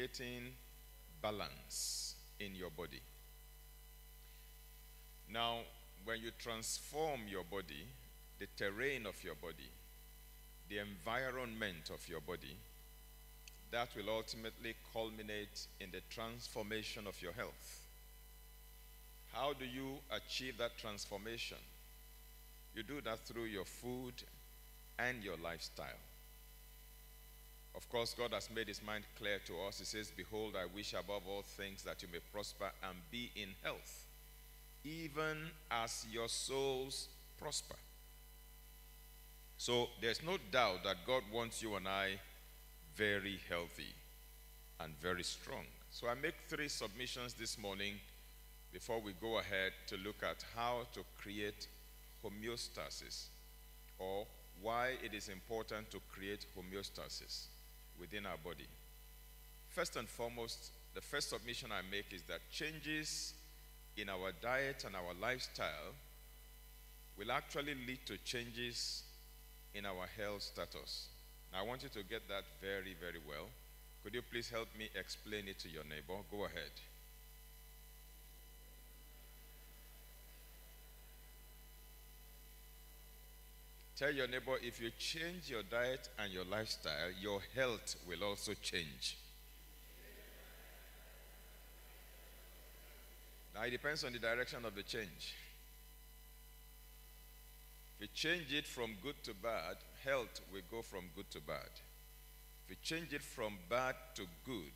creating balance in your body. Now, when you transform your body, the terrain of your body, the environment of your body, that will ultimately culminate in the transformation of your health. How do you achieve that transformation? You do that through your food and your lifestyle. Of course, God has made his mind clear to us. He says, behold, I wish above all things that you may prosper and be in health, even as your souls prosper. So there's no doubt that God wants you and I very healthy and very strong. So I make 3 submissions this morning before we go ahead to look at how to create homeostasis, or why it is important to create homeostasis within our body. First and foremost, the first submission I make is that changes in our diet and our lifestyle will actually lead to changes in our health status. Now, I want you to get that very, very well. Could you please help me explain it to your neighbor? Go ahead. Tell your neighbor, if you change your diet and your lifestyle, your health will also change. Now, it depends on the direction of the change. If you change it from good to bad, health will go from good to bad. If you change it from bad to good,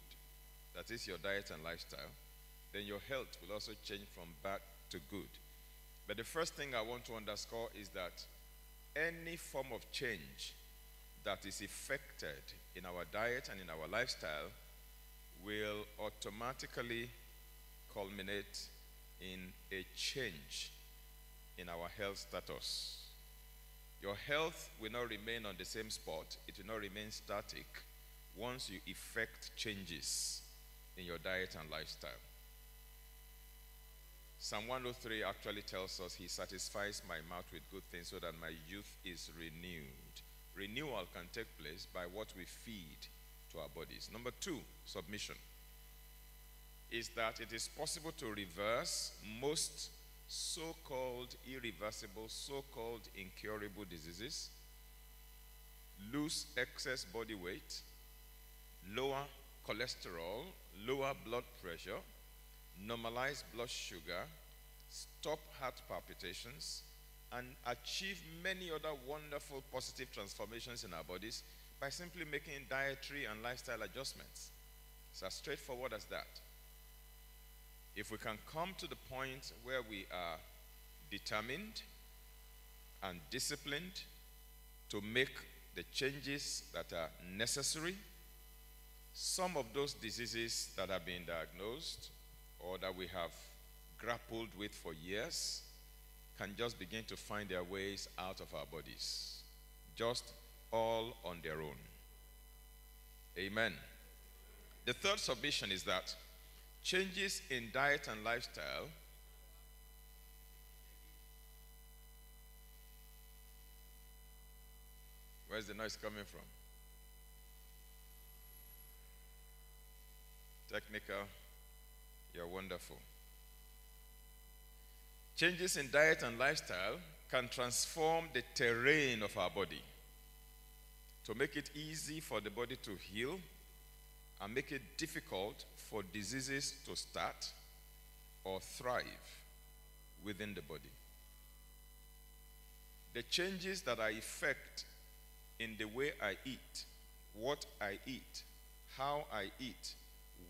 that is your diet and lifestyle, then your health will also change from bad to good. But the first thing I want to underscore is that any form of change that is effected in our diet and in our lifestyle will automatically culminate in a change in our health status. Your health will not remain on the same spot. It will not remain static once you effect changes in your diet and lifestyle. Psalm 103 actually tells us, he satisfies my mouth with good things so that my youth is renewed. Renewal can take place by what we feed to our bodies. Number 2, submission, is that it is possible to reverse most so-called irreversible, so-called incurable diseases, lose excess body weight, lower cholesterol, lower blood pressure, normalize blood sugar, stop heart palpitations, and achieve many other wonderful positive transformations in our bodies by simply making dietary and lifestyle adjustments. It's as straightforward as that. If we can come to the point where we are determined and disciplined to make the changes that are necessary, some of those diseases that have been diagnosed or that we have grappled with for years can just begin to find their ways out of our bodies, just all on their own. Amen. The third submission is that changes in diet and lifestyle where's the noise coming from? Technical, you're wonderful. Changes in diet and lifestyle can transform the terrain of our body to make it easy for the body to heal and make it difficult for diseases to start or thrive within the body. The changes that I effect in the way I eat, what I eat, how I eat,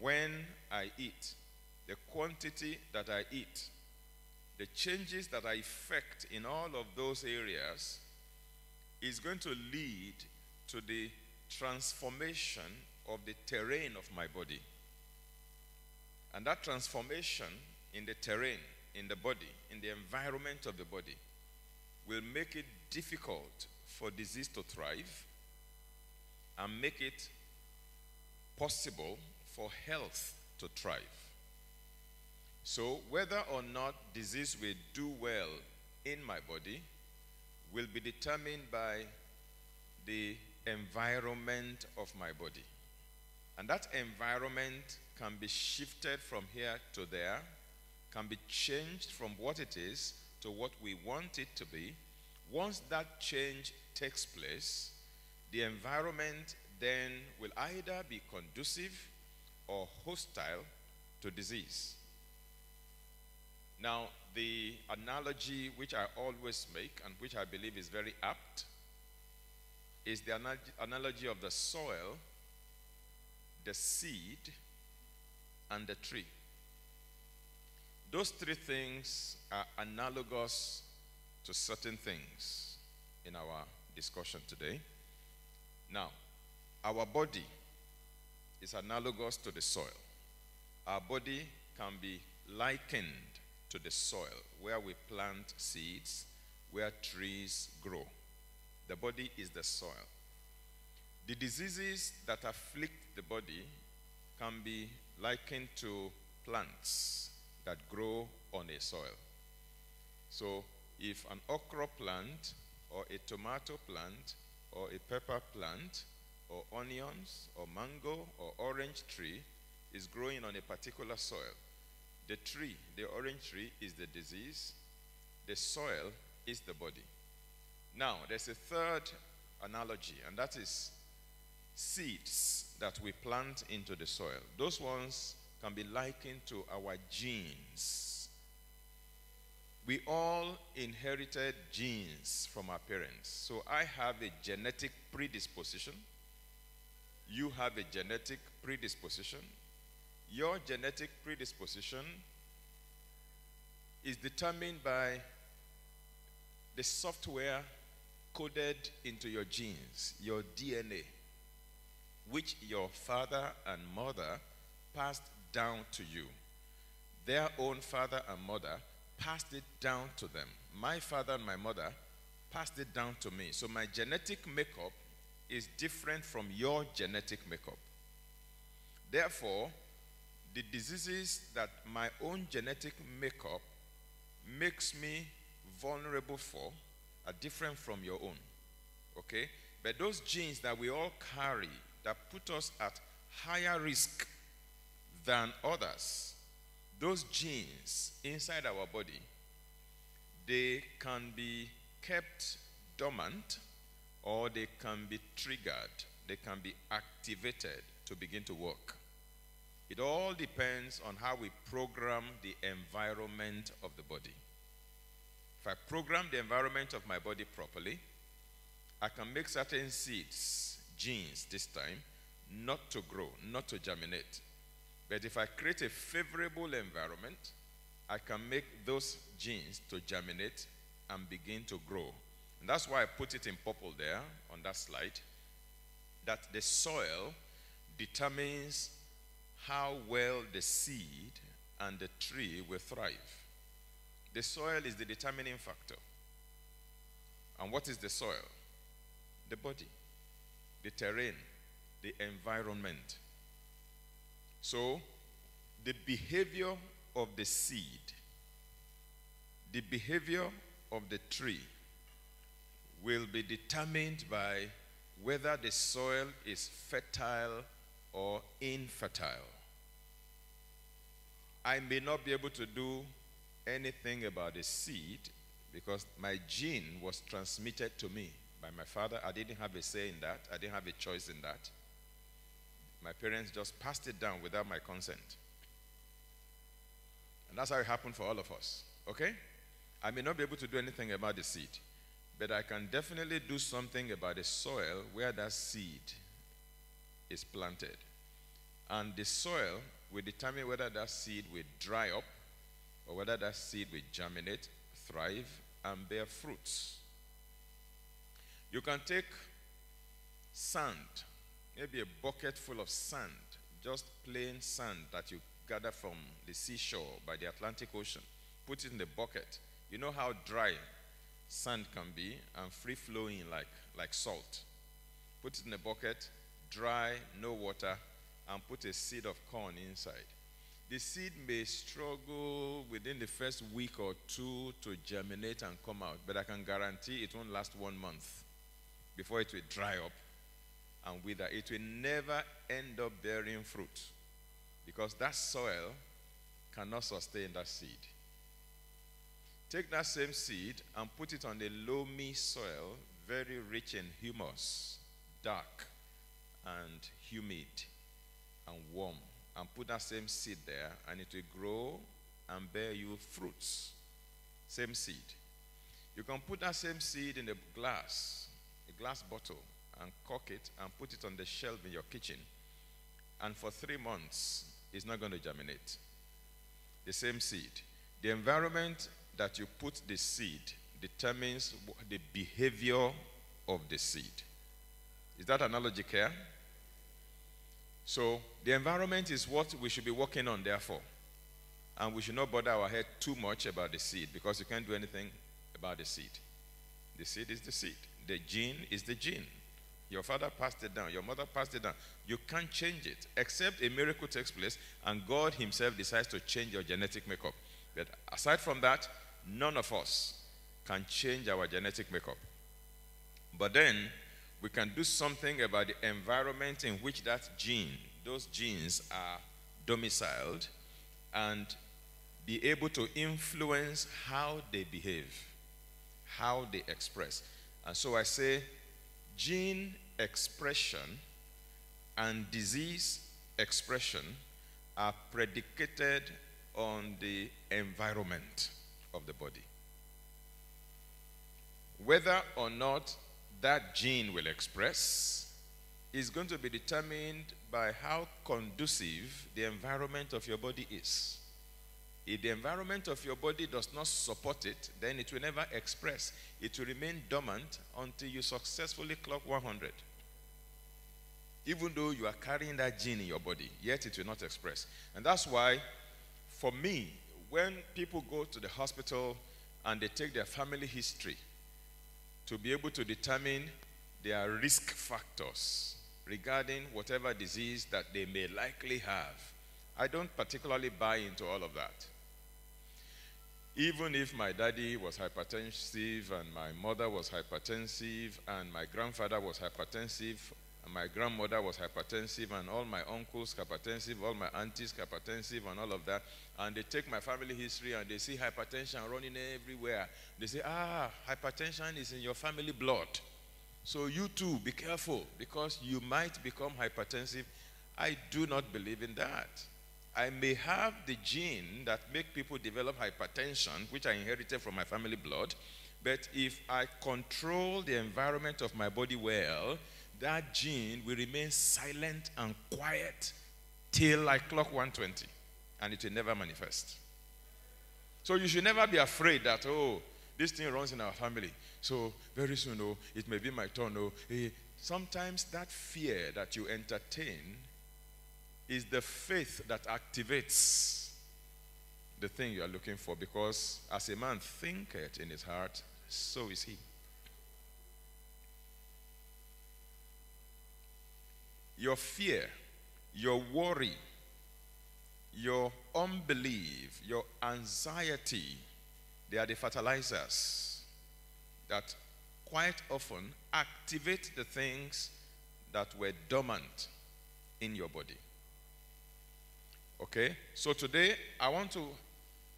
when I eat, the quantity that I eat, the changes that I effect in all of those areas is going to lead to the transformation of the terrain of my body. And that transformation in the terrain, in the body, in the environment of the body, will make it difficult for disease to thrive and make it possible for health to thrive. So whether or not disease will do well in my body will be determined by the environment of my body. And that environment can be shifted from here to there, can be changed from what it is to what we want it to be. Once that change takes place, the environment then will either be conducive or hostile to disease. Now, the analogy which I always make and which I believe is very apt is the analogy of the soil, the seed, and the tree. Those three things are analogous to certain things in our discussion today. Now, our body is analogous to the soil. Our body can be likened to the soil where we plant seeds, where trees grow. The body is the soil. The diseases that afflict the body can be likened to plants that grow on a soil. So if an okra plant or a tomato plant or a pepper plant or onions or mango or orange tree is growing on a particular soil, the tree, the orange tree, is the disease. The soil is the body. Now, there's a third analogy, and that is seeds that we plant into the soil. Those ones can be likened to our genes. We all inherited genes from our parents. So I have a genetic predisposition. You have a genetic predisposition. Your genetic predisposition is determined by the software coded into your genes, your DNA, which your father and mother passed down to you. Their own father and mother passed it down to them. My father and my mother passed it down to me. So my genetic makeup is different from your genetic makeup. Therefore, the diseases that my own genetic makeup makes me vulnerable for are different from your own. Okay? But those genes that we all carry that put us at higher risk than others, those genes inside our body, they can be kept dormant or they can be triggered, they can be activated to begin to work. It all depends on how we program the environment of the body. If I program the environment of my body properly, I can make certain seeds, genes this time, not to grow, not to germinate. But if I create a favorable environment, I can make those genes to germinate and begin to grow. And that's why I put it in purple there on that slide, that the soil determines how well the seed and the tree will thrive. The soil is the determining factor. And what is the soil? The body, the terrain, the environment. So, the behavior of the seed, the behavior of the tree will be determined by whether the soil is fertile or infertile. I may not be able to do anything about the seed because my gene was transmitted to me by my father. I didn't have a say in that. I didn't have a choice in that. My parents just passed it down without my consent. And that's how it happened for all of us. Okay? I may not be able to do anything about the seed, but I can definitely do something about the soil where that seed is planted. And the soil will determine whether that seed will dry up or whether that seed will germinate, thrive, and bear fruits. You can take sand, maybe a bucket full of sand, just plain sand that you gather from the seashore by the Atlantic Ocean, put it in the bucket. You know how dry sand can be and free-flowing like salt. Put it in a bucket, dry, no water, and put a seed of corn inside. The seed may struggle within the first week or two to germinate and come out, but I can guarantee it won't last 1 month before it will dry up and wither. It will never end up bearing fruit because that soil cannot sustain that seed. Take that same seed and put it on a loamy soil, very rich in humus, dark and humid and warm, and put that same seed there, and it will grow and bear you fruits. Same seed. You can put that same seed in a glass bottle, and cork it and put it on the shelf in your kitchen, and for 3 months it's not going to germinate. The same seed. The environment that you put the seed determines the behavior of the seed. Is that analogy clear? So the environment is what we should be working on, therefore, and we should not bother our head too much about the seed, because you can't do anything about the seed. The seed is the seed. The gene is the gene. Your father passed it down. Your mother passed it down. You can't change it, except a miracle takes place and God himself decides to change your genetic makeup. But aside from that, none of us can change our genetic makeup. But then we can do something about the environment in which those genes are domiciled, and be able to influence how they behave, how they express. And so I say gene expression and disease expression are predicated on the environment of the body. Whether or not that gene will express is going to be determined by how conducive the environment of your body is. If the environment of your body does not support it, then it will never express. It will remain dormant until you successfully clock 100. Even though you are carrying that gene in your body, yet it will not express. And that's why, for me, when people go to the hospital and they take their family history to be able to determine their risk factors regarding whatever disease that they may likely have, I don't particularly buy into all of that. Even if my daddy was hypertensive and my mother was hypertensive and my grandfather was hypertensive and my grandmother was hypertensive and all my uncles hypertensive, all my aunties hypertensive and all of that, and they take my family history and they see hypertension running everywhere, they say, hypertension is in your family blood. So you too, be careful because you might become hypertensive. I do not believe in that. I may have the gene that make people develop hypertension, which I inherited from my family blood, but if I control the environment of my body well, that gene will remain silent and quiet till I clock 120, and it will never manifest. So you should never be afraid that, this thing runs in our family, so very soon, it may be my turn. Sometimes that fear that you entertain is the faith that activates the thing you are looking for, because as a man thinketh in his heart, so is he. Your fear, your worry, your unbelief, your anxiety, they are the fertilizers that quite often activate the things that were dormant in your body. Okay, so today I want to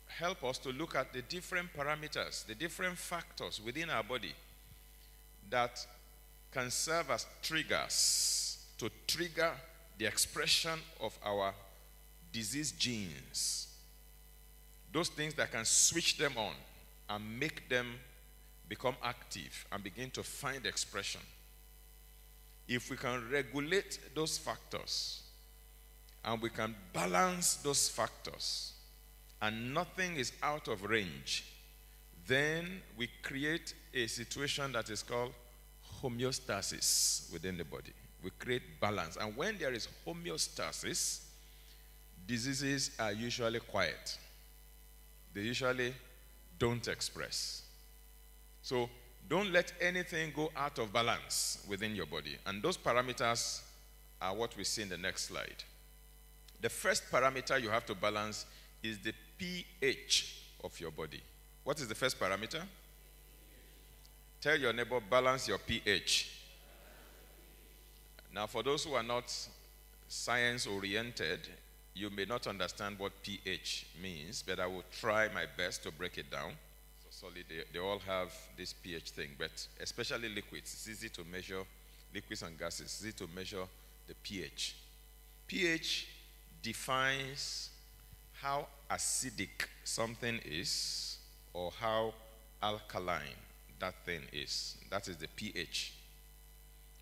help us to look at the different parameters, the different factors within our body that can serve as triggers to trigger the expression of our disease genes. Those things that can switch them on and make them become active and begin to find expression. If we can regulate those factors, and we can balance those factors, and nothing is out of range, then we create a situation that is called homeostasis within the body. We create balance. And when there is homeostasis, diseases are usually quiet. They usually don't express. So don't let anything go out of balance within your body. And those parameters are what we see in the next slide. The first parameter you have to balance is the pH of your body. What is the first parameter? Tell your neighbor, balance your pH. Now, for those who are not science-oriented, you may not understand what pH means, but I will try my best to break it down. So solid, they all have this pH thing, but especially liquids. It's easy to measure liquids and gases. It's easy to measure the pH. pH defines how acidic something is or how alkaline that thing is. That is the pH.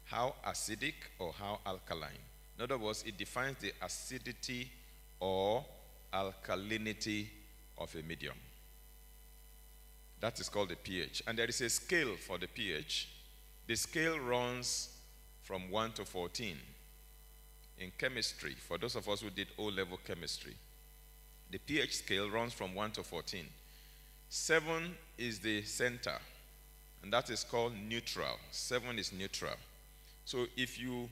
How acidic or how alkaline. In other words, it defines the acidity or alkalinity of a medium. That is called the pH. And there is a scale for the pH. The scale runs from 1 to 14. In chemistry, for those of us who did O-level chemistry, the pH scale runs from 1 to 14. 7 is the center, and that is called neutral. 7 is neutral. So if you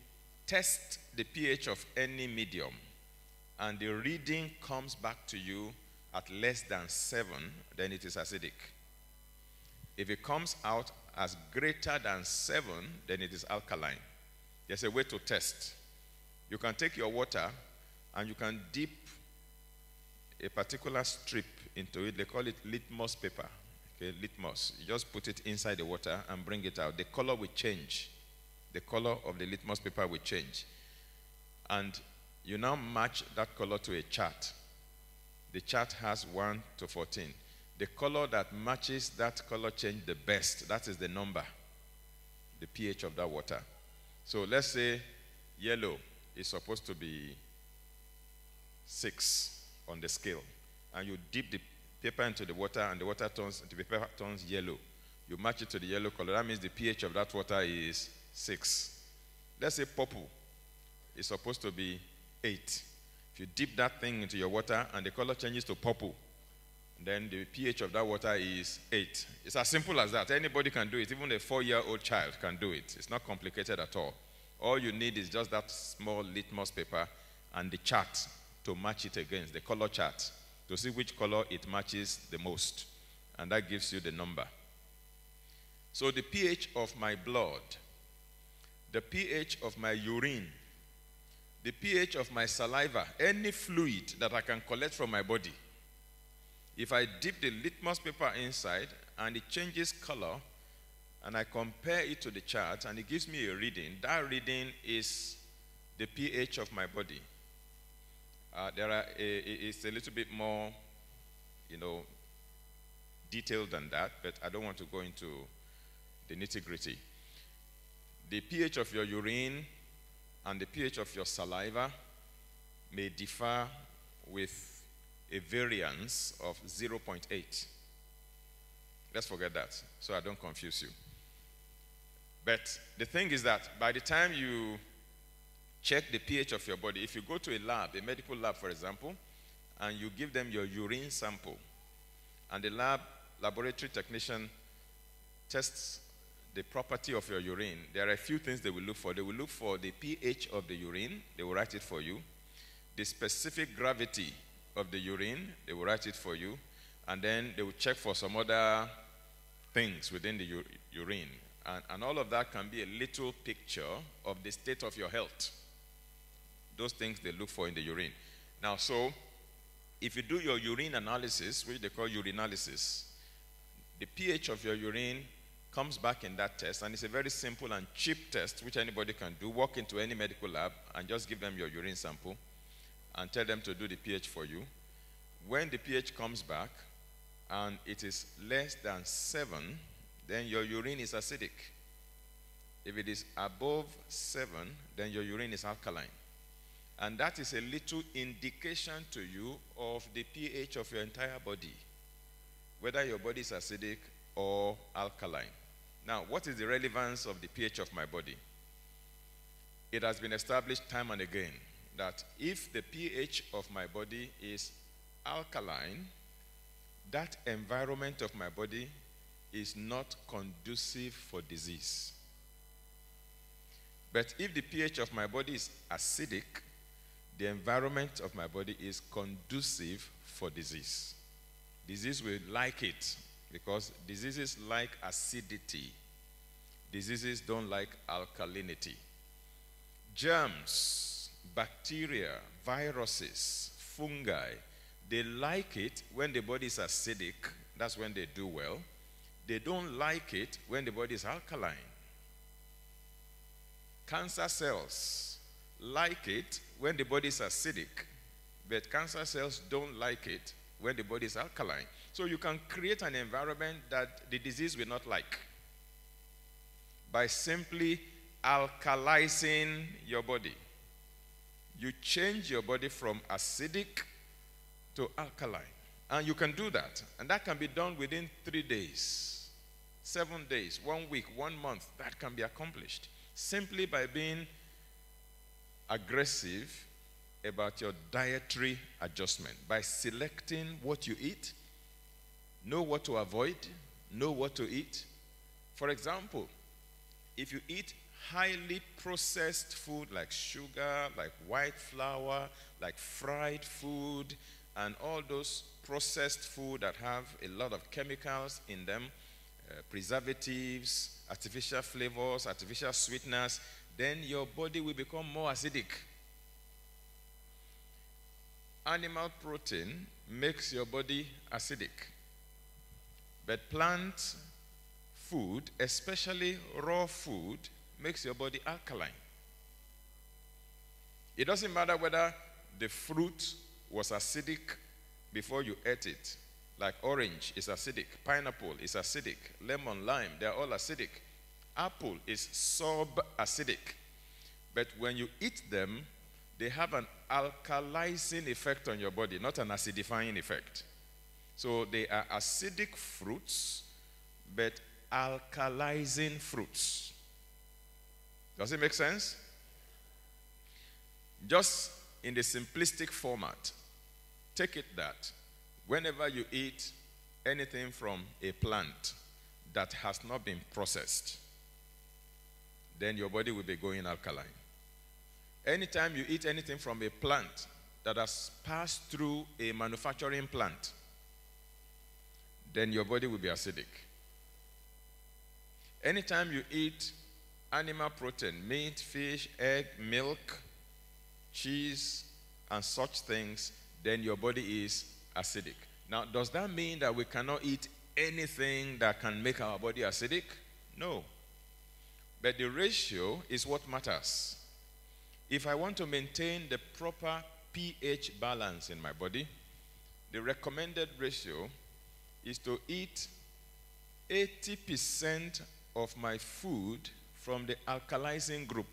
test the pH of any medium, and the reading comes back to you at less than 7, then it is acidic. If it comes out as greater than 7, then it is alkaline. There's a way to test. You can take your water and you can dip a particular strip into it. They call it litmus paper. Okay, litmus. You just put it inside the water and bring it out. The color will change. The color of the litmus paper will change. And you now match that color to a chart. The chart has 1 to 14. The color that matches that color change the best, that is the number, the pH of that water. So let's say yellow is supposed to be 6 on the scale. And you dip the paper into the water and the water turns, the paper turns yellow. You match it to the yellow color. That means the pH of that water is 6. Let's say purple is supposed to be 8. If you dip that thing into your water and the color changes to purple, then the pH of that water is 8. It's as simple as that. Anybody can do it. Even a 4-year-old child can do it. It's not complicated at all. All you need is just that small litmus paper and the chart to match it against, the color chart, to see which color it matches the most. And that gives you the number. So the pH of my blood, the pH of my urine, the pH of my saliva, any fluid that I can collect from my body, if I dip the litmus paper inside and it changes color and I compare it to the chart and it gives me a reading, that reading is the pH of my body. It's a little bit more, detailed than that, but I don't want to go into the nitty-gritty. The pH of your urine and the pH of your saliva may differ with a variance of 0.8. Let's forget that, so I don't confuse you. But the thing is that by the time you check the pH of your body, if you go to a lab, a medical lab, for example, and you give them your urine sample, and the laboratory technician tests the property of your urine, there are a few things they will look for. They will look for the pH of the urine. They will write it for you. The specific gravity of the urine, they will write it for you. And then they will check for some other things within the urine. And all of that can be a little picture of the state of your health. Those things they look for in the urine. Now, so, if you do your urine analysis, which they call urinalysis, the pH of your urine comes back in that test, and it's a very simple and cheap test, which anybody can do. Walk into any medical lab and just give them your urine sample and tell them to do the pH for you. When the pH comes back and it is less than 7, then your urine is acidic. If it is above 7, then your urine is alkaline. And that is a little indication to you of the pH of your entire body, whether your body is acidic or alkaline. Now, what is the relevance of the pH of my body? It has been established time and again that if the pH of my body is alkaline, that environment of my body is not conducive for disease. But if the pH of my body is acidic, the environment of my body is conducive for disease. Disease will like it because diseases like acidity. Diseases don't like alkalinity. Germs, bacteria, viruses, fungi, they like it when the body is acidic. That's when they do well. They don't like it when the body is alkaline. Cancer cells like it when the body is acidic, but cancer cells don't like it when the body is alkaline. So you can create an environment that the disease will not like by simply alkalizing your body. You change your body from acidic to alkaline. And you can do that. And that can be done within 3 days, 7 days, 1 week, 1 month. That can be accomplished simply by being aggressive about your dietary adjustment, by selecting what you eat, know what to avoid, know what to eat. For example, if you eat highly processed food like sugar, like white flour, like fried food, and all those processed food that have a lot of chemicals in them, preservatives, artificial flavors, artificial sweeteners, then your body will become more acidic. Animal protein makes your body acidic. But plant food, especially raw food, makes your body alkaline. It doesn't matter whether the fruit was acidic before you ate it. Like orange is acidic, pineapple is acidic, lemon, lime, they're all acidic. Apple is sub-acidic. But when you eat them, they have an alkalizing effect on your body, not an acidifying effect. So they are acidic fruits, but alkalizing fruits. Does it make sense? Just in the simplistic format, take it that whenever you eat anything from a plant that has not been processed, then your body will be going alkaline. Anytime you eat anything from a plant that has passed through a manufacturing plant, then your body will be acidic. Anytime you eat animal protein, meat, fish, egg, milk, cheese, and such things, then your body is acidic. Now, does that mean that we cannot eat anything that can make our body acidic? No. But the ratio is what matters. If I want to maintain the proper pH balance in my body, the recommended ratio is to eat 80% of my food from the alkalizing group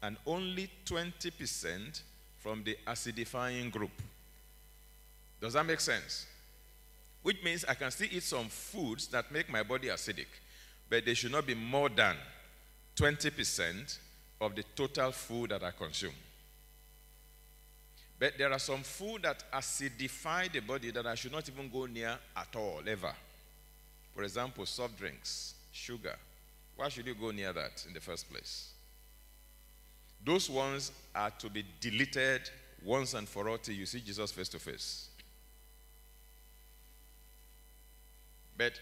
and only 20% from the acidifying group. Does that make sense? Which means I can still eat some foods that make my body acidic, but they should not be more than 20% of the total food that I consume. But there are some food that acidify the body that I should not even go near at all, ever. For example, soft drinks, sugar. Why should you go near that in the first place? Those ones are to be deleted once and for all till you see Jesus face to face. But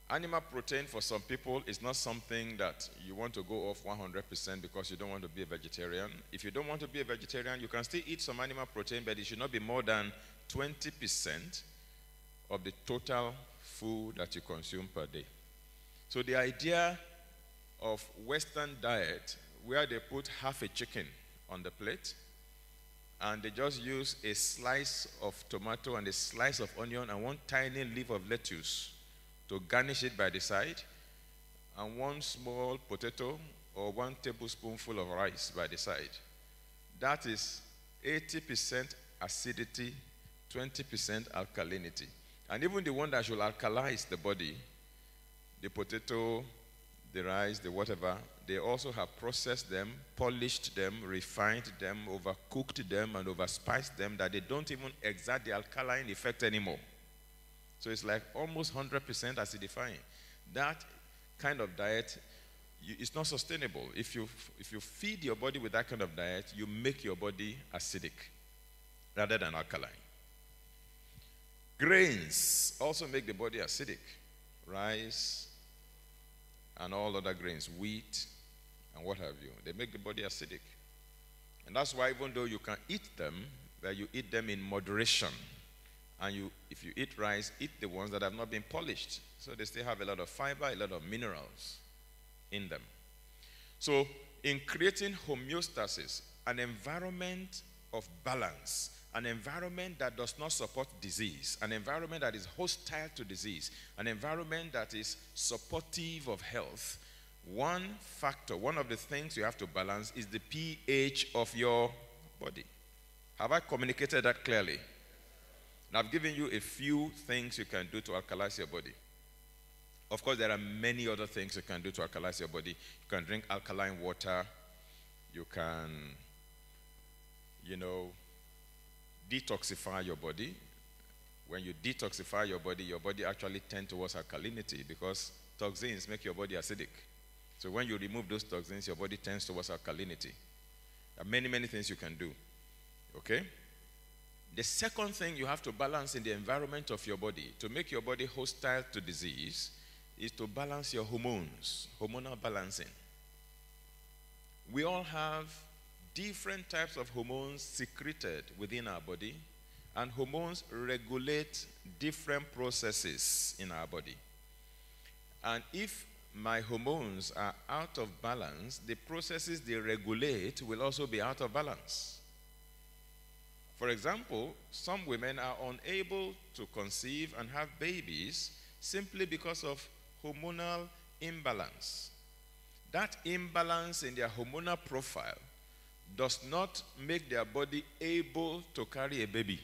animal protein for some people is not something that you want to go off 100% because you don't want to be a vegetarian. If you don't want to be a vegetarian, you can still eat some animal protein, but it should not be more than 20% of the total food that you consume per day. So the idea of Western diet, where they put half a chicken on the plate, and they just use a slice of tomato and a slice of onion and one tiny leaf of lettuce to garnish it by the side, and one small potato or 1 tablespoonful of rice by the side. That is 80% acidity, 20% alkalinity. And even the one that should alkalize the body, the potato, the rice, the whatever, they also have processed them, polished them, refined them, overcooked them, and overspiced them that they don't even exert the alkaline effect anymore. So it's like almost 100% acidifying. That kind of diet is not sustainable. If you feed your body with that kind of diet, you make your body acidic rather than alkaline. Grains also make the body acidic. Rice and all other grains, wheat and what have you. They make the body acidic. And that's why even though you can eat them, that you eat them in moderation. And if you eat rice, eat the ones that have not been polished. So they still have a lot of fiber, a lot of minerals in them. So in creating homeostasis, an environment of balance, an environment that does not support disease, an environment that is hostile to disease, an environment that is supportive of health, one factor, one of the things you have to balance is the pH of your body. Have I communicated that clearly? And I've given you a few things you can do to alkalize your body. Of course, there are many other things you can do to alkalize your body. You can drink alkaline water. You can, detoxify your body. When you detoxify your body actually tends towards alkalinity because toxins make your body acidic. So when you remove those toxins, your body tends towards alkalinity. There are many, many things you can do. Okay? The second thing you have to balance in the environment of your body to make your body hostile to disease is to balance your hormones, hormonal balancing. We all have different types of hormones secreted within our body, and hormones regulate different processes in our body. And if my hormones are out of balance, the processes they regulate will also be out of balance. For example, some women are unable to conceive and have babies simply because of hormonal imbalance. That imbalance in their hormonal profile does not make their body able to carry a baby.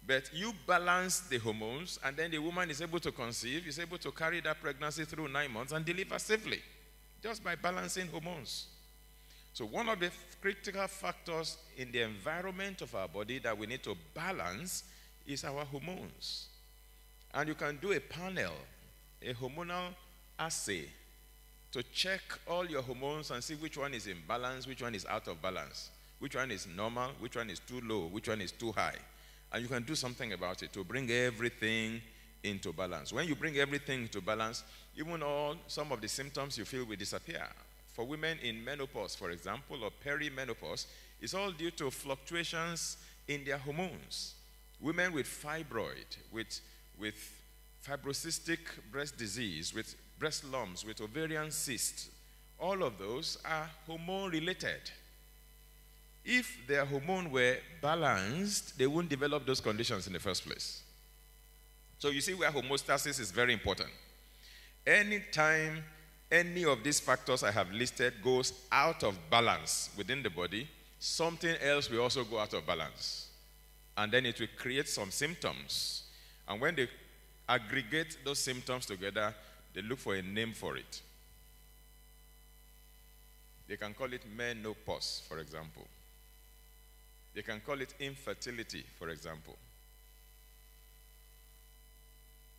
But you balance the hormones, and then the woman is able to conceive, is able to carry that pregnancy through 9 months and deliver safely, just by balancing hormones. So one of the critical factors in the environment of our body that we need to balance is our hormones. And you can do a panel, a hormonal assay, to check all your hormones and see which one is in balance, which one is out of balance, which one is normal, which one is too low, which one is too high. And you can do something about it to bring everything into balance. When you bring everything into balance, even some of the symptoms you feel will disappear. For women in menopause, for example, or perimenopause, it's all due to fluctuations in their hormones. Women with fibroid, with fibrocystic breast disease, with breast lumps, with ovarian cysts, all of those are hormone-related. If their hormones were balanced, they wouldn't develop those conditions in the first place. So you see where homeostasis is very important. Anytime any of these factors I have listed goes out of balance within the body, something else will also go out of balance. And then it will create some symptoms. And when they aggregate those symptoms together, they look for a name for it. They can call it menopause, for example. They can call it infertility, for example.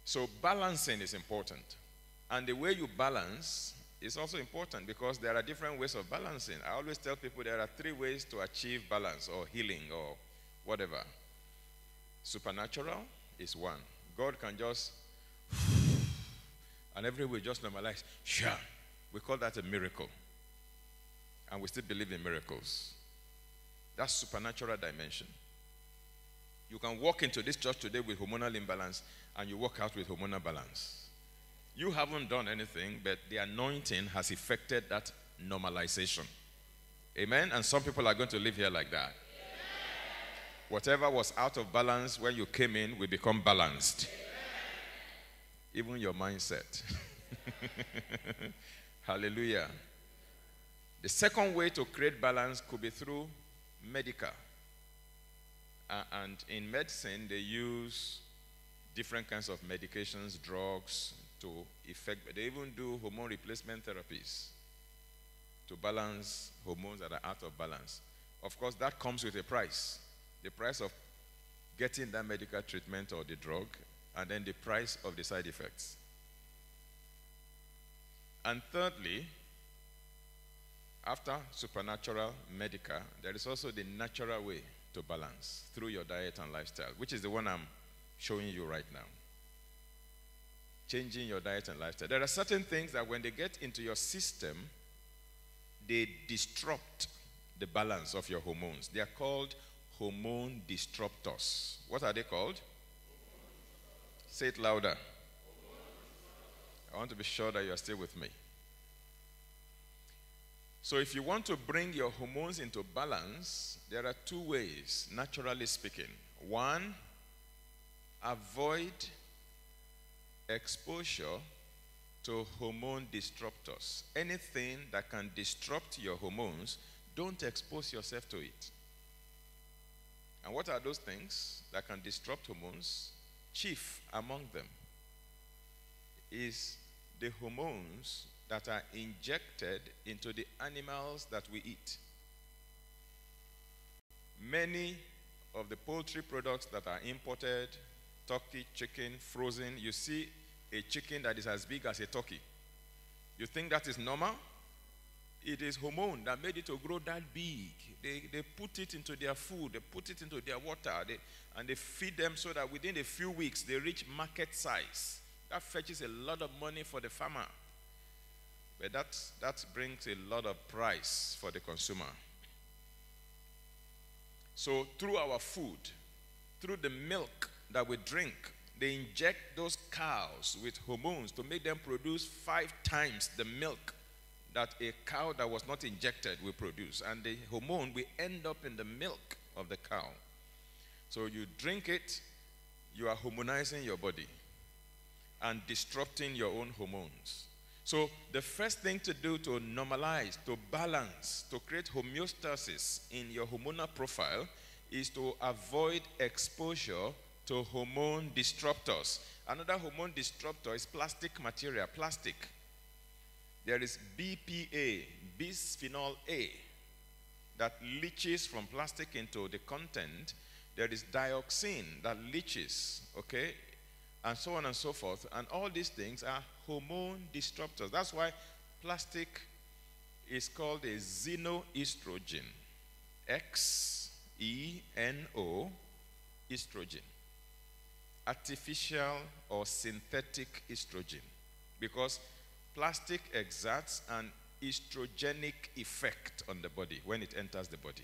So balancing is important. And the way you balance is also important because there are different ways of balancing. I always tell people there are 3 ways to achieve balance or healing or whatever. Supernatural is one. God can just, and every way just normalize. Sure. We call that a miracle. And we still believe in miracles. That's supernatural dimension. You can walk into this church today with hormonal imbalance and you walk out with hormonal balance. You haven't done anything, but the anointing has effected that normalization. Amen? And some people are going to live here like that. Amen. Whatever was out of balance when you came in will become balanced. Amen. Even your mindset. Hallelujah. The second way to create balance could be through medical. And in medicine, they use different kinds of medications, drugs to effect, but they even do hormone replacement therapies to balance hormones that are out of balance. Of course, that comes with a price. The price of getting that medical treatment or the drug, and then the price of the side effects. And thirdly, after supernatural medical, there is also the natural way to balance through your diet and lifestyle, which is the one I'm showing you right now. Changing your diet and lifestyle. There are certain things that when they get into your system, they disrupt the balance of your hormones. They are called hormone disruptors. What are they called? Say it louder. I want to be sure that you are still with me. So if you want to bring your hormones into balance, there are two ways, naturally speaking. One, avoid exposure to hormone disruptors. Anything that can disrupt your hormones, don't expose yourself to it. And what are those things that can disrupt hormones? Chief among them is the hormones that are injected into the animals that we eat. Many of the poultry products that are imported, turkey, chicken, frozen, you see a chicken that is as big as a turkey. You think that is normal? It is hormone that made it to grow that big. They put it into their food, they put it into their water, and they feed them so that within a few weeks they reach market size. That fetches a lot of money for the farmer. But that brings a lot of price for the consumer. So through our food, through the milk that we drink, they inject those cows with hormones to make them produce 5 times the milk that a cow that was not injected will produce. And the hormone will end up in the milk of the cow. So you drink it, you are hormonizing your body and disrupting your own hormones. So the first thing to do to normalize, to balance, to create homeostasis in your hormonal profile is to avoid exposure to hormone disruptors. Another hormone disruptor is plastic material, plastic. There is BPA, bisphenol A, that leaches from plastic into the content. There is dioxin that leaches, okay? And so on and so forth. And all these things are hormone disruptors. That's why plastic is called a xenoestrogen. X-E-N-O, estrogen. Artificial or synthetic estrogen. Because plastic exerts an estrogenic effect on the body when it enters the body.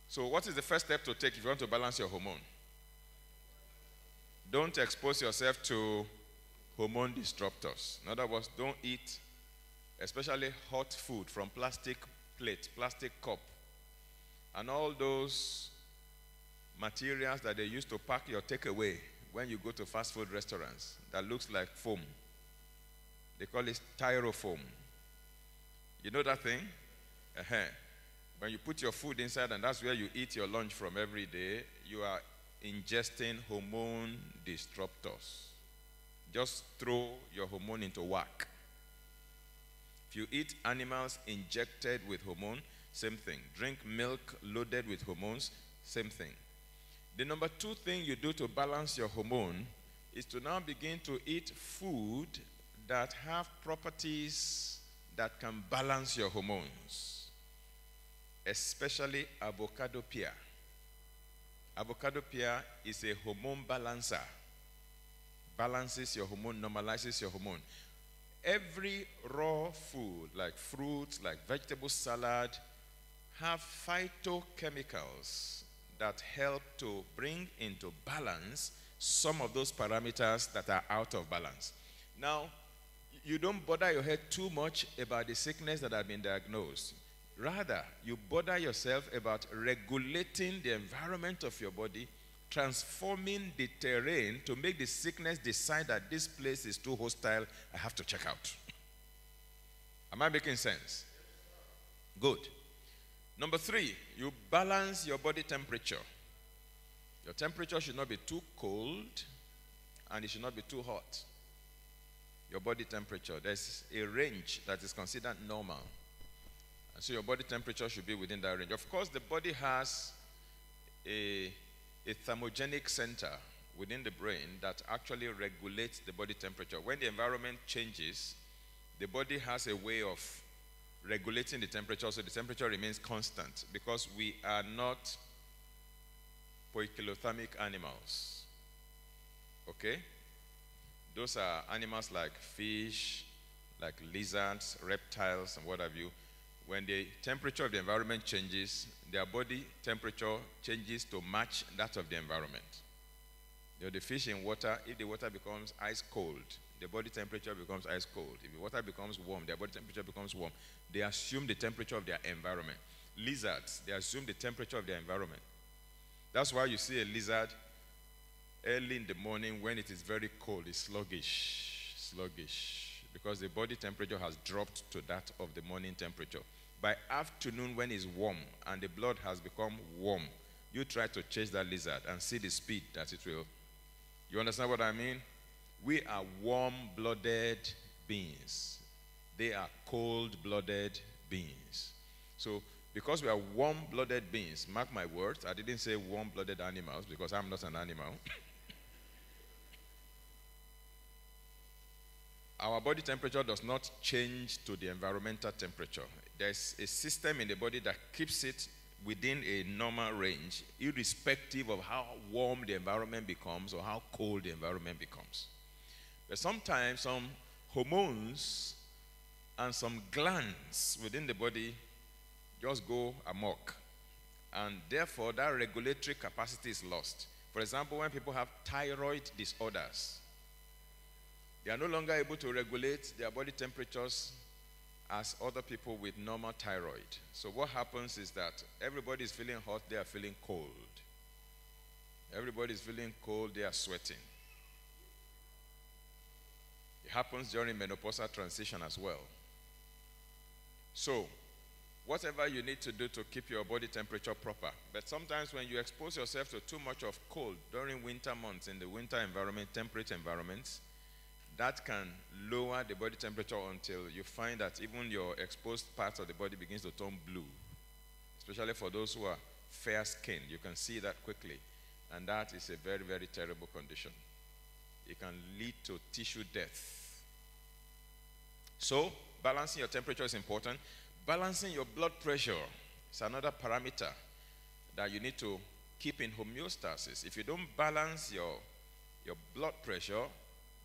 So what is the first step to take if you want to balance your hormone? Don't expose yourself to hormone disruptors. In other words, don't eat, especially hot food from plastic plate, plastic cup, and all those materials that they use to pack your takeaway when you go to fast food restaurants that looks like foam. They call it styrofoam. You know that thing? When you put your food inside and that's where you eat your lunch from every day, you are ingesting hormone disruptors. Just throw your hormone into whack. If you eat animals injected with hormone, same thing. Drink milk loaded with hormones, same thing. The number 2 thing you do to balance your hormone is to now begin to eat food that have properties that can balance your hormones, especially avocado pear. Avocado pear is a hormone balancer. Balances your hormone, normalizes your hormone. Every raw food, like fruits, like vegetable salad, have phytochemicals that help to bring into balance some of those parameters that are out of balance. Now, you don't bother your head too much about the sickness that have been diagnosed. Rather, you bother yourself about regulating the environment of your body, transforming the terrain to make the sickness decide that this place is too hostile, I have to check out. Am I making sense? Good. Number 3, you balance your body temperature. Your temperature should not be too cold and it should not be too hot. Your body temperature, there's a range that is considered normal. And so your body temperature should be within that range. Of course, the body has a thermogenic center within the brain that actually regulates the body temperature. When the environment changes, the body has a way of regulating the temperature so the temperature remains constant because we are not poikilothermic animals. Okay? Those are animals like fish, like lizards, reptiles, and what have you. when the temperature of the environment changes, their body temperature changes to match that of the environment. The fish in water, if the water becomes ice cold, the body temperature becomes ice cold. If the water becomes warm, their body temperature becomes warm. They assume the temperature of their environment. Lizards, they assume the temperature of their environment. That's why you see a lizard early in the morning when it is very cold, it's sluggish, because the body temperature has dropped to that of the morning temperature. By afternoon, when it's warm and the blood has become warm, you try to chase that lizard and see the speed that it will. You understand what I mean? We are warm-blooded beings. They are cold-blooded beings. So, because we are warm-blooded beings, mark my words, I didn't say warm-blooded animals because I'm not an animal. Our body temperature does not change to the environmental temperature. There's a system in the body that keeps it within a normal range, irrespective of how warm the environment becomes or how cold the environment becomes. But sometimes some hormones and some glands within the body just go amok, and therefore that regulatory capacity is lost. For example, when people have thyroid disorders, they are no longer able to regulate their body temperatures as other people with normal thyroid. So what happens is that everybody is feeling hot, they are feeling cold. Everybody is feeling cold, they are sweating. It happens during menopausal transition as well. So, whatever you need to do to keep your body temperature proper. But sometimes when you expose yourself to too much of cold during winter months in the winter environment, temperate environments, that can lower the body temperature until you find that even your exposed parts of the body begins to turn blue. Especially for those who are fair-skinned. You can see that quickly. And that is a very, very terrible condition. It can lead to tissue death. So, balancing your temperature is important. Balancing your blood pressure is another parameter that you need to keep in homeostasis. If you don't balance your blood pressure,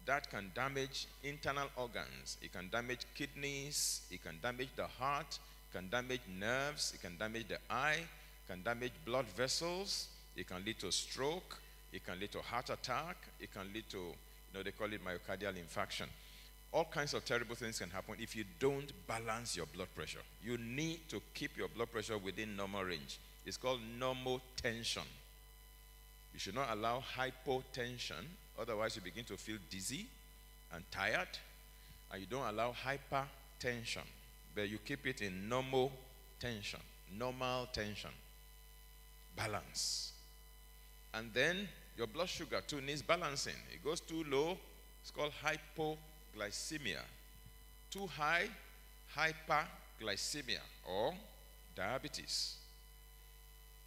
that can damage internal organs. It can damage kidneys, it can damage the heart, it can damage nerves, it can damage the eye, it can damage blood vessels, it can lead to stroke, it can lead to heart attack, it can lead to, they call it myocardial infarction. All kinds of terrible things can happen if you don't balance your blood pressure. You need to keep your blood pressure within normal range. It's called normal tension. You should not allow hypotension, otherwise you begin to feel dizzy and tired, and you don't allow hypertension, but you keep it in normal tension, balance. And then your blood sugar too needs balancing. It goes too low, it's called hypoglycemia. Too high, hyperglycemia or diabetes.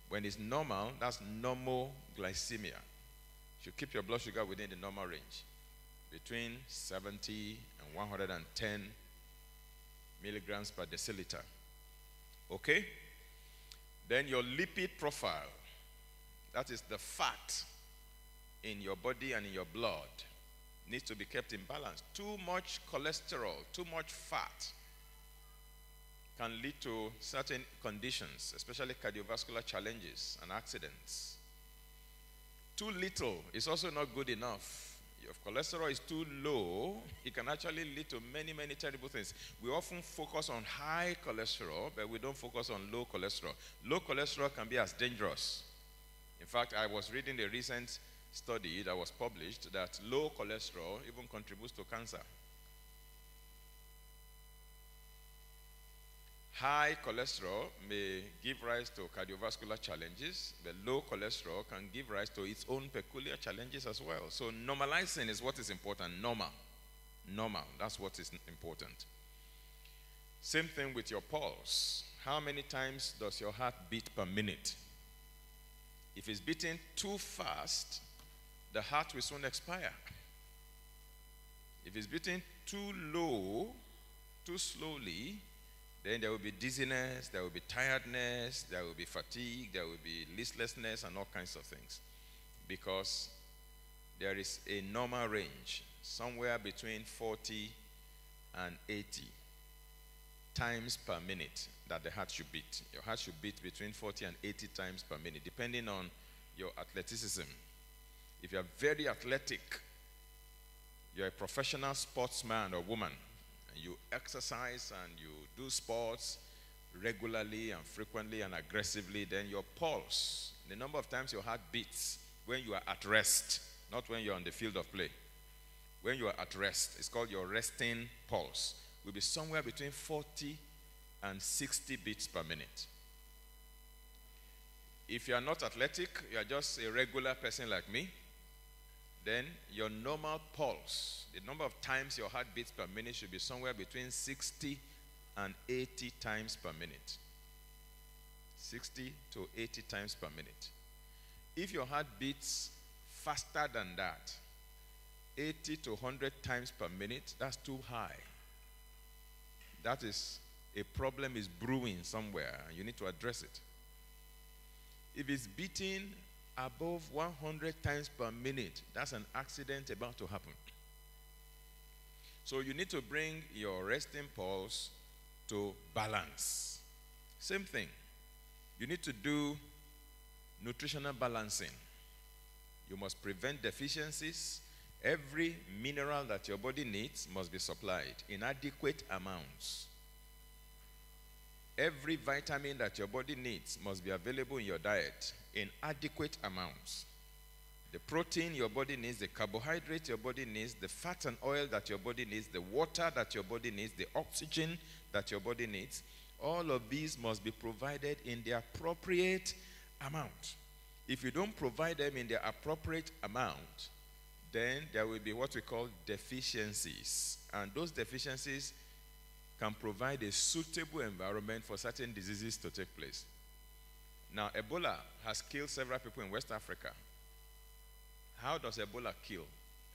When it's normal, that's normal glycemia. You should keep your blood sugar within the normal range, between 70 and 110 milligrams per deciliter. Okay? Then your lipid profile, that is the fat in your body and in your blood, needs to be kept in balance. Too much cholesterol, too much fat can lead to certain conditions, especially cardiovascular challenges and accidents. Too little is also not good enough. If cholesterol is too low, it can actually lead to many, many terrible things. We often focus on high cholesterol, but we don't focus on low cholesterol. Low cholesterol can be as dangerous. In fact, I was reading a recent study that was published that low cholesterol even contributes to cancer. High cholesterol may give rise to cardiovascular challenges, but low cholesterol can give rise to its own peculiar challenges as well. So normalizing is what is important. Normal, that's what is important. Same thing with your pulse. How many times does your heart beat per minute? If it's beating too fast, the heart will soon expire. If it's beating too low, too slowly, then there will be dizziness, there will be tiredness, there will be fatigue, there will be listlessness and all kinds of things. Because there is a normal range, somewhere between 40 and 80 times per minute. that the heart should beat. Your heart should beat between 40 and 80 times per minute, depending on your athleticism. If you're very athletic, you're a professional sportsman or woman, and you exercise and you do sports regularly and frequently and aggressively, then your pulse, the number of times your heart beats when you are at rest, not when you're on the field of play. When you are at rest, it's called your resting pulse, will be somewhere between 40 and 60 beats per minute. If you are not athletic, you are just a regular person like me, then your normal pulse, the number of times your heart beats per minute, should be somewhere between 60 and 80 times per minute. 60 to 80 times per minute. If your heart beats faster than that, 80 to 100 times per minute, that's too high. That is, a problem is brewing somewhere, and you need to address it. If it's beating above 100 times per minute, that's an accident about to happen. So you need to bring your resting pulse to balance. Same thing. You need to do nutritional balancing. You must prevent deficiencies. Every mineral that your body needs must be supplied in adequate amounts. Every vitamin that your body needs must be available in your diet in adequate amounts. The protein your body needs, the carbohydrate your body needs, the fat and oil that your body needs, the water that your body needs, the oxygen that your body needs, all of these must be provided in the appropriate amount. If you don't provide them in the appropriate amount, then there will be what we call deficiencies. And those deficiencies can provide a suitable environment for certain diseases to take place. Now, Ebola has killed several people in West Africa. How does Ebola kill?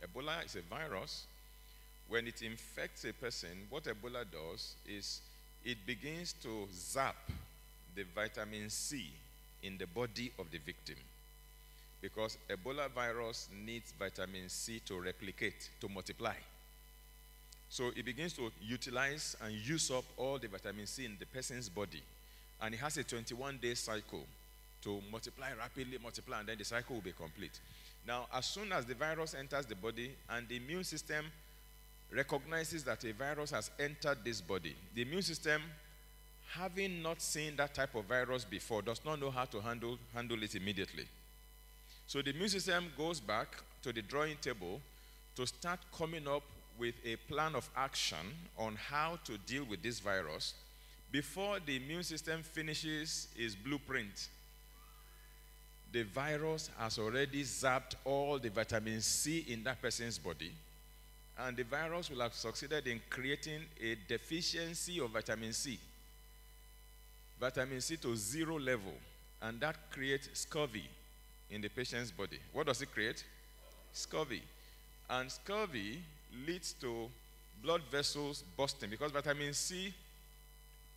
Ebola is a virus. When it infects a person, what Ebola does is it begins to zap the vitamin C in the body of the victim. Because Ebola virus needs vitamin C to replicate, to multiply. So it begins to utilize and use up all the vitamin C in the person's body. And it has a 21-day cycle to multiply rapidly, multiply, and then the cycle will be complete. Now, as soon as the virus enters the body and the immune system recognizes that a virus has entered this body, the immune system, having not seen that type of virus before, does not know how to handle it immediately. So the immune system goes back to the drawing table to start coming up with a plan of action on how to deal with this virus before the immune system finishes its blueprint. The virus has already zapped all the vitamin C in that person's body, and the virus will have succeeded in creating a deficiency of vitamin C. Vitamin C to 0 level, and that creates scurvy in the patient's body. What does it create? Scurvy. And scurvy leads to blood vessels bursting because vitamin C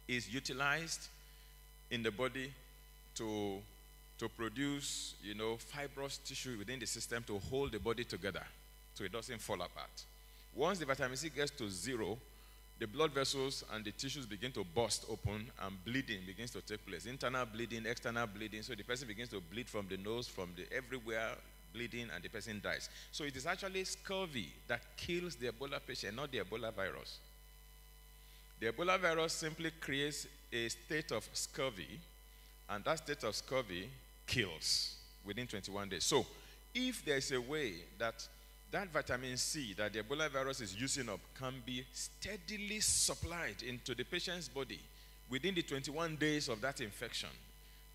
is utilized in the body to produce, fibrous tissue within the system to hold the body together so it doesn't fall apart. Once the vitamin C gets to 0, the blood vessels and the tissues begin to burst open and bleeding begins to take place. Internal bleeding, external bleeding. So the person begins to bleed from the nose, from everywhere, bleeding, and the person dies. So it is actually scurvy that kills the Ebola patient, not the Ebola virus. The Ebola virus simply creates a state of scurvy, and that state of scurvy kills within 21 days. So if there's a way that vitamin C that the Ebola virus is using up can be steadily supplied into the patient's body within the 21 days of that infection,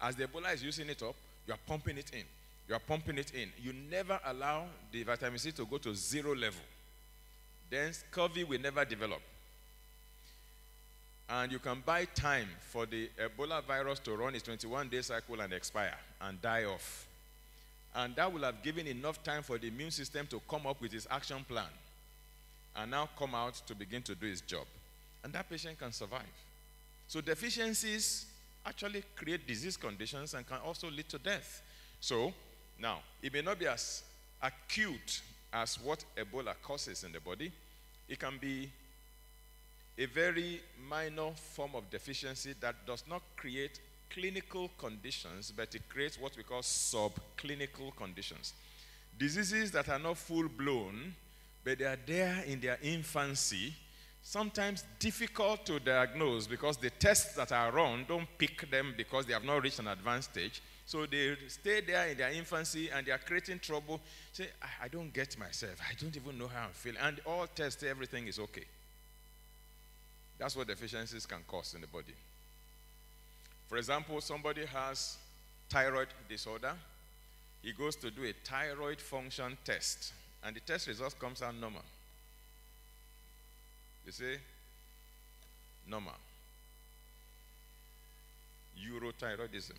as the Ebola is using it up, you are pumping it in. You are pumping it in. You never allow the vitamin C to go to 0 level. Then scurvy will never develop. And you can buy time for the Ebola virus to run its 21-day cycle and expire and die off. And that will have given enough time for the immune system to come up with its action plan and now come out to begin to do its job. And that patient can survive. So deficiencies actually create disease conditions and can also lead to death. So now, it may not be as acute as what Ebola causes in the body. It can be a very minor form of deficiency that does not create clinical conditions, but it creates what we call subclinical conditions. Diseases that are not full-blown, but they are there in their infancy, sometimes difficult to diagnose because the tests that are run don't pick them because they have not reached an advanced stage. So they stay there in their infancy and they are creating trouble. Say, I don't get myself. I don't even know how I'm feeling. And all tests, everything is okay. That's what deficiencies can cause in the body. For example, somebody has thyroid disorder. He goes to do a thyroid function test, and the test result comes out normal. You see? Normal. Urothyroidism.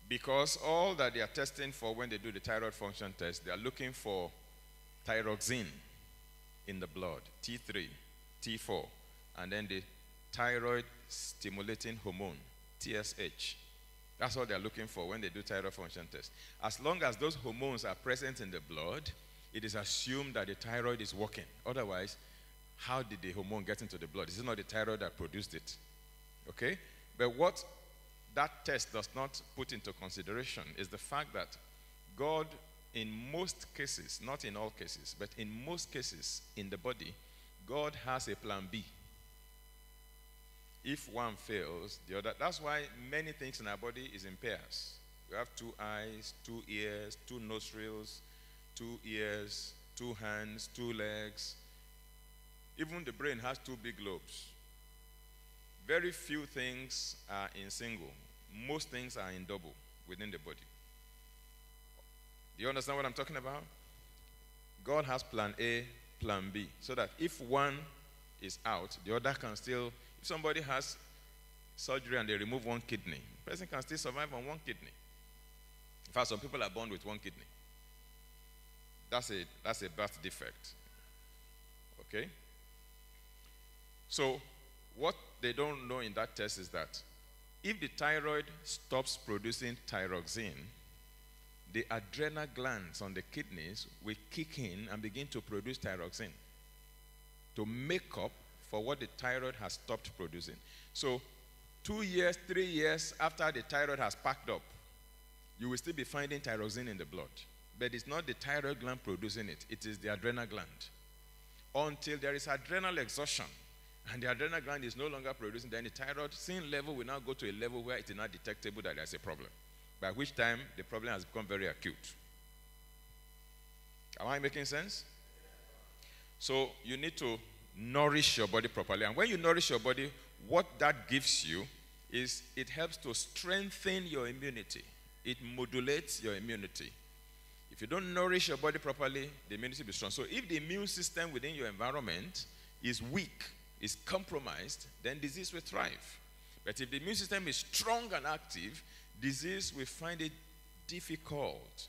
Because all that they are testing for when they do the thyroid function test, they are looking for thyroxine in the blood, T3, T4, and then the thyroid stimulating hormone, TSH. That's what they're looking for when they do thyroid function test. As long as those hormones are present in the blood, it is assumed that the thyroid is working. Otherwise, how did the hormone get into the blood? This is not the thyroid that produced it. Okay? But what that test does not put into consideration is the fact that God, in most cases, not in all cases, but in most cases in the body, God has a plan B. If one fails, the other. That's why many things in our body is in pairs. We have 2 eyes, 2 ears, 2 nostrils, 2 ears, 2 hands, 2 legs. Even the brain has 2 big lobes. Very few things are in single. Most things are in double within the body. Do you understand what I'm talking about? God has plan A, plan B, so that if one is out, the other can still. If somebody has surgery and they remove 1 kidney, the person can still survive on 1 kidney. In fact, some people are born with 1 kidney. That's a birth defect. Okay? So, what they don't know in that test is that if the thyroid stops producing thyroxine, the adrenal glands on the kidneys will kick in and begin to produce thyroxine to make up for what the thyroid has stopped producing. So 2 years, 3 years after the thyroid has packed up, you will still be finding thyroxine in the blood. But it's not the thyroid gland producing it. It is the adrenal gland. Until there is adrenal exhaustion and the adrenal gland is no longer producing, then the thyroxine level will now go to a level where it is not detectable that there's a problem, by which time the problem has become very acute. Am I making sense? So you need to nourish your body properly. And when you nourish your body, what that gives you is it helps to strengthen your immunity. It modulates your immunity. If you don't nourish your body properly, the immunity will be strong. So if the immune system within your environment is weak, is compromised, then disease will thrive. But if the immune system is strong and active, disease will find it difficult.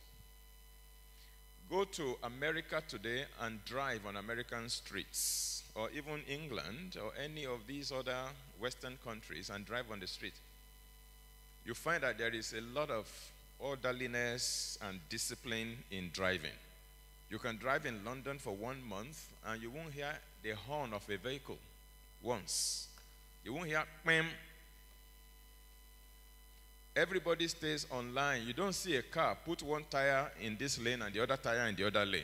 Go to America today and drive on American streets, or even England, or any of these other Western countries, and drive on the street. You find that there is a lot of orderliness and discipline in driving. You can drive in London for 1 month, and you won't hear the horn of a vehicle once. You won't hear "pim." Everybody stays on line. You don't see a car put 1 tire in this lane and the other tire in the other lane.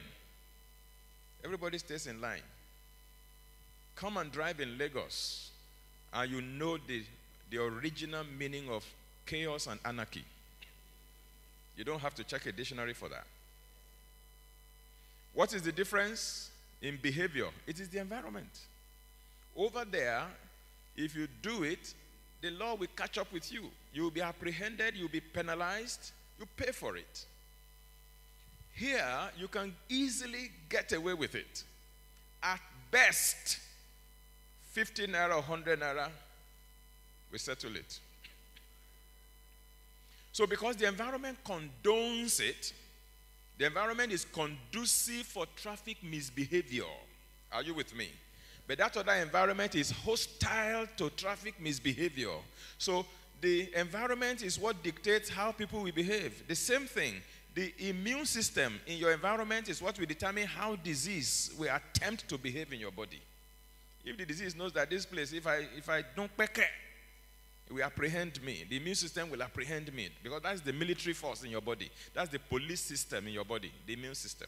Everybody stays in line. Come and drive in Lagos, and you know the original meaning of chaos and anarchy. You don't have to check a dictionary for that. What is the difference in behavior? It is the environment. Over there, if you do it, the law will catch up with you. You will be apprehended, you will be penalized, you pay for it. Here, you can easily get away with it. At best, 50 naira or 100 naira, we settle it. So because the environment condones it, the environment is conducive for traffic misbehavior. Are you with me? But that other environment is hostile to traffic misbehavior. So the environment is what dictates how people will behave. The same thing. The immune system in your environment is what will determine how disease will attempt to behave in your body. If the disease knows that this place, if I don't peke, it will apprehend me. The immune system will apprehend me because that's the military force in your body. That's the police system in your body, the immune system.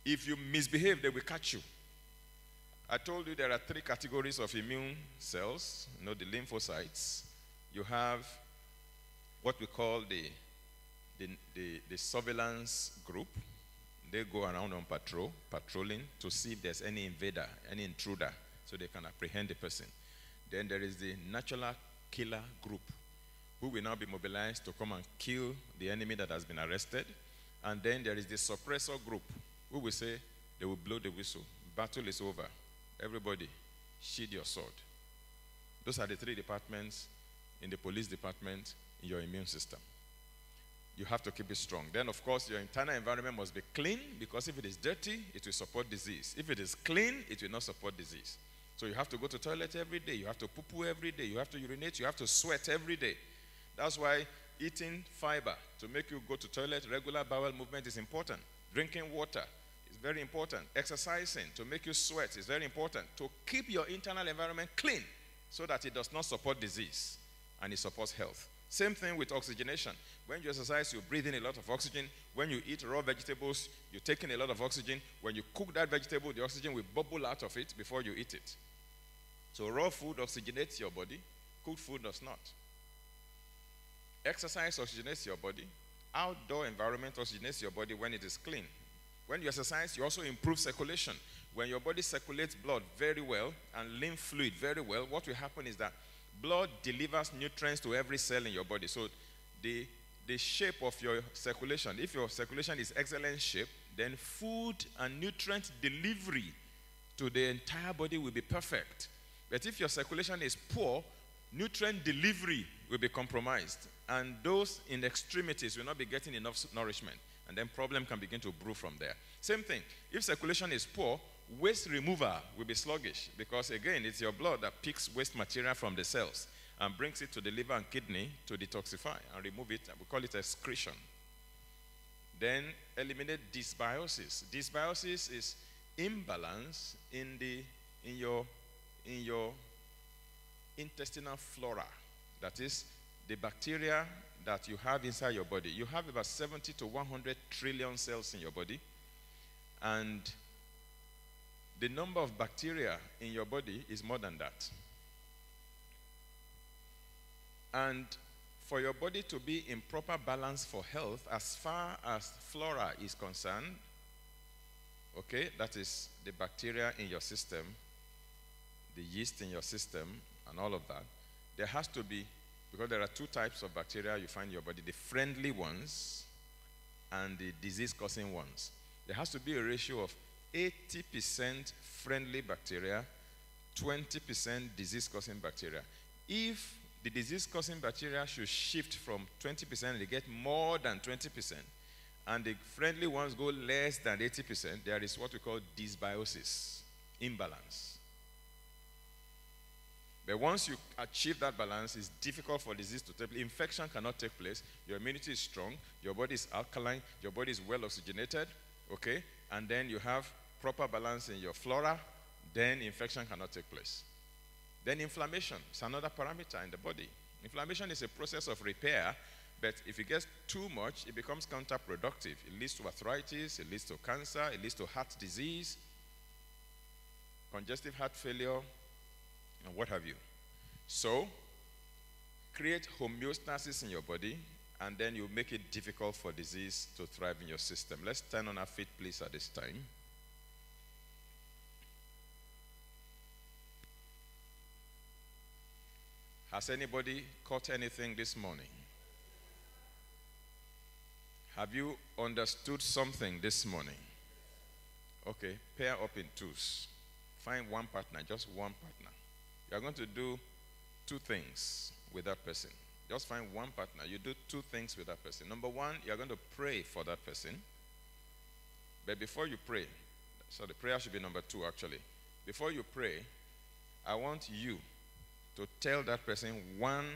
If you misbehave, they will catch you. I told you there are 3 categories of immune cells. You know, the lymphocytes. You have what we call the surveillance group. They go around on patrolling to see if there's any invader, any intruder, so they can apprehend the person. Then there is the natural killer group, who will now be mobilized to come and kill the enemy that has been arrested. And then there is the suppressor group, who will say they will blow the whistle. Battle is over. Everybody, sheathe your sword. Those are the 3 departments in the police department in your immune system. You have to keep it strong. Then, of course, your internal environment must be clean, because if it is dirty, it will support disease. If it is clean, it will not support disease. So you have to go to the toilet every day. You have to poo-poo every day. You have to urinate. You have to sweat every day. That's why eating fiber to make you go to the toilet, regular bowel movement is important. Drinking water is very important. Exercising to make you sweat is very important. To keep your internal environment clean so that it does not support disease and it supports health. Same thing with oxygenation. When you exercise, you breathe in a lot of oxygen. When you eat raw vegetables, you take in a lot of oxygen. When you cook that vegetable, the oxygen will bubble out of it before you eat it. So raw food oxygenates your body. Cooked food does not. Exercise oxygenates your body. Outdoor environment oxygenates your body when it is clean. When you exercise, you also improve circulation. When your body circulates blood very well and lymph fluid very well, what will happen is that blood delivers nutrients to every cell in your body. So the shape of your circulation, if your circulation is excellent shape, then food and nutrient delivery to the entire body will be perfect. But if your circulation is poor, nutrient delivery will be compromised. And those in extremities will not be getting enough nourishment. And then problem can begin to brew from there. Same thing. If circulation is poor, waste removal will be sluggish. Because again, it's your blood that picks waste material from the cells and brings it to the liver and kidney to detoxify and remove it. We call it excretion. Then eliminate dysbiosis. Dysbiosis is imbalance in your intestinal flora. That is the bacteria that you have inside your body. You have about 70 to 100 trillion cells in your body. And the number of bacteria in your body is more than that. And for your body to be in proper balance for health, as far as flora is concerned, okay, that is the bacteria in your system, the yeast in your system, and all of that, there has to be, because there are 2 types of bacteria you find in your body, the friendly ones and the disease-causing ones. There has to be a ratio of 80% friendly bacteria, 20% disease-causing bacteria. If the disease-causing bacteria should shift from 20% and they get more than 20%, and the friendly ones go less than 80%, there is what we call dysbiosis, imbalance. But once you achieve that balance, it's difficult for disease to take place. Infection cannot take place. Your immunity is strong. Your body is alkaline. Your body is well oxygenated. Okay? And then you have proper balance in your flora. Then infection cannot take place. Then inflammation is another parameter in the body. Inflammation is a process of repair. But if it gets too much, it becomes counterproductive. It leads to arthritis. It leads to cancer. It leads to heart disease, congestive heart failure, and what have you. So, create homeostasis in your body, and then you make it difficult for disease to thrive in your system. Let's stand on our feet, please, at this time. Has anybody caught anything this morning? Have you understood something this morning? Okay, pair up in 2s. Find one partner, just one partner. You are going to do 2 things with that person. Just find one partner. You do 2 things with that person. Number 1, you are going to pray for that person. But before you pray, so the prayer should be number 2 actually. Before you pray, I want you to tell that person one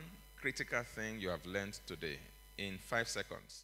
critical thing you have learned today in 5 seconds.